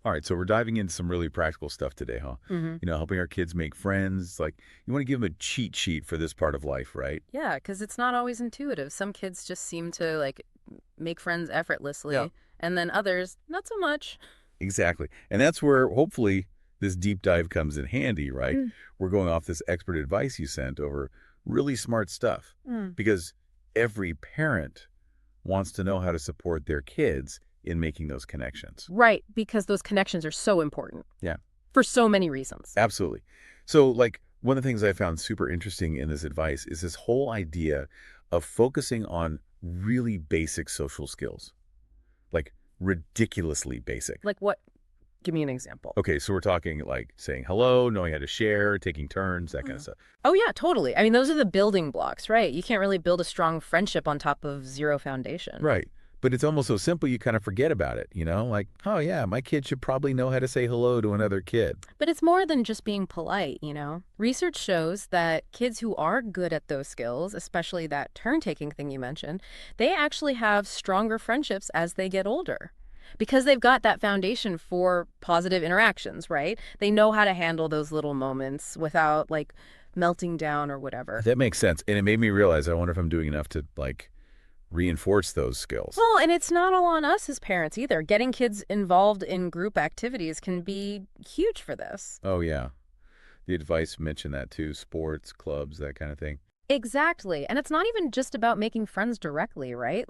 All right, so we're diving into some really practical stuff today, huh? Hmm. Helping our kids make friends. Like, you want to give them a cheat sheet for this part of life, right? Yeah, because it's not always intuitive. Some kids just seem to make friends Yeah. effortlessly, and then others not so much. Exactly. And that's where hopefully this deep dive comes in handy, right? Mm. We're going off this expert advice you sent over really smart stuff Mm. because every parent wants to know how to support their kids in making those connections. Right, because those connections are so important Yeah, for so many reasons. absolutely. So, like, one of the things I found super interesting in this advice is this whole idea of focusing on really basic social skills, like ridiculously basic. Like what? Give me an example. Okay, so we're talking like saying hello, knowing how to share, taking turns, that kind of Mm. stuff. Oh, yeah, totally. I mean, those are the building blocks, right? You can't really build a strong friendship on top of zero foundation. Right. But it's almost so simple you kind of forget about it, Like, oh yeah, my kid should probably know how to say hello to another kid. But it's more than just being polite. Research shows that kids who are good at those skills, especially that turn-taking thing you mentioned, they actually have stronger friendships as they get older. Because they've got that foundation for positive interactions, right? They know how to handle those little moments without melting down or whatever. That makes sense. And it made me realize I wonder if I'm doing enough to like reinforce those skills. Well, and it's not all on us as parents either. Getting kids involved in group activities can be huge for this. Oh yeah. The advice mentioned that too, sports, clubs, that kind of thing. Exactly. And it's not even just about making friends directly, right?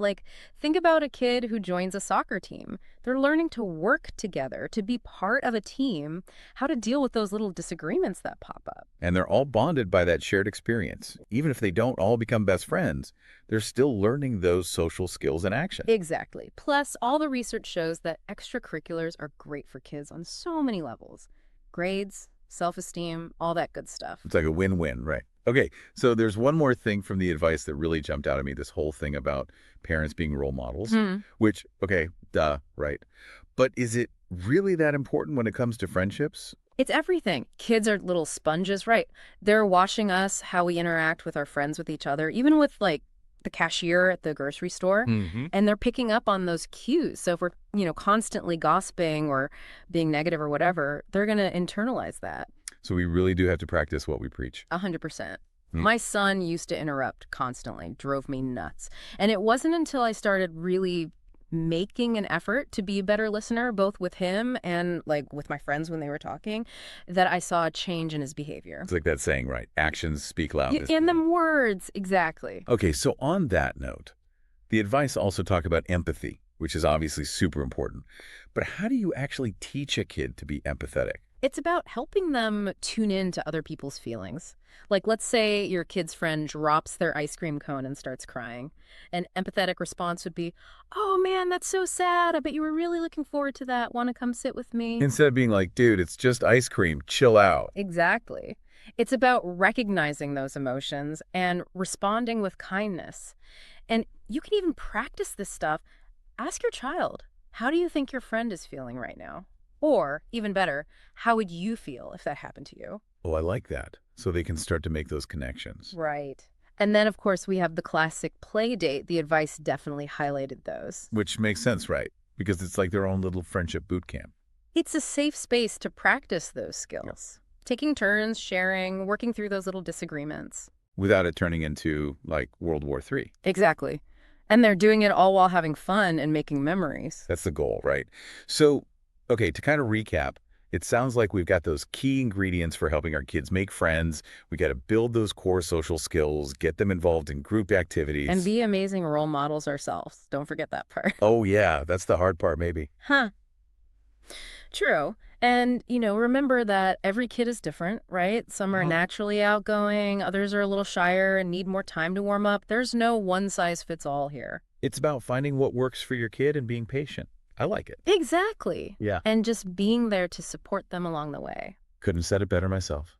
Think about a kid who joins a soccer team. They're learning to work together, to be part of a team, how to deal with those little disagreements that pop up. And they're all bonded by that shared experience. Even if they don't all become best friends, they're still learning those social skills in action. Exactly. Plus, all the research shows that extracurriculars are great for kids on so many levels. Grades, self-esteem, all that good stuff. It's like a win-win, right? Okay, so there's one more thing from the advice that really jumped out at me, this whole thing about parents being role models, Hmm. which, okay, duh, right? But is it really that important when it comes to friendships? It's everything. Kids are little sponges, right? They're watching us, how we interact with our friends, with each other, even with the cashier at the grocery store, Hmm. and they're picking up on those cues. So if we're constantly gossiping or being negative or whatever, they're going to internalize that. So we really do have to practice what we preach. 100%. Hmm. My son used to interrupt constantly, drove me nuts. And it wasn't until I started really making an effort to be a better listener, both with him and with my friends when they were talking, that I saw a change in his behavior. It's like that saying, right? Actions speak Yeah, louder. and them words, exactly. Okay, so on that note, the advice also talked about empathy, which is obviously super important. But how do you actually teach a kid to be empathetic? It's about helping them tune in to other people's feelings. Let's say your kid's friend drops their ice cream cone and starts crying. An empathetic response would be, "Oh man, that's so sad. I bet you were really looking forward to that. Want to come sit with me?" Instead of being like, dude, it's just ice cream, chill out. Exactly. It's about recognizing those emotions and responding with kindness. And you can even practice this stuff. Ask your child, how do you think your friend is feeling right now? Or, even better, how would you feel if that happened to you? Oh, I like that. So they can start to make those connections. Right. And then, of course, we have the classic play date. The advice definitely highlighted those. Which makes sense, right? Because it's like their own little friendship boot camp. It's a safe space to practice those Yeah. skills. Taking turns, sharing, working through those little disagreements. Without it turning into like World War III. Exactly. And they're doing it all while having fun and making memories. That's the goal, right? So, okay, to kind of recap, it sounds like we've got those key ingredients for helping our kids make friends. We got to build those core social skills, get them involved in group And activities. be amazing role models ourselves. Don't forget that part. Oh, yeah, that's the hard part, maybe. Huh. True. And, remember that every kid is different, right? Some are naturally outgoing, others are a little shyer and need more time to warm up. There's no one size fits all here. It's about finding what works for your kid and being patient. I like it. Exactly. Yeah. And just being there to support them along the way. Couldn't have said it better myself.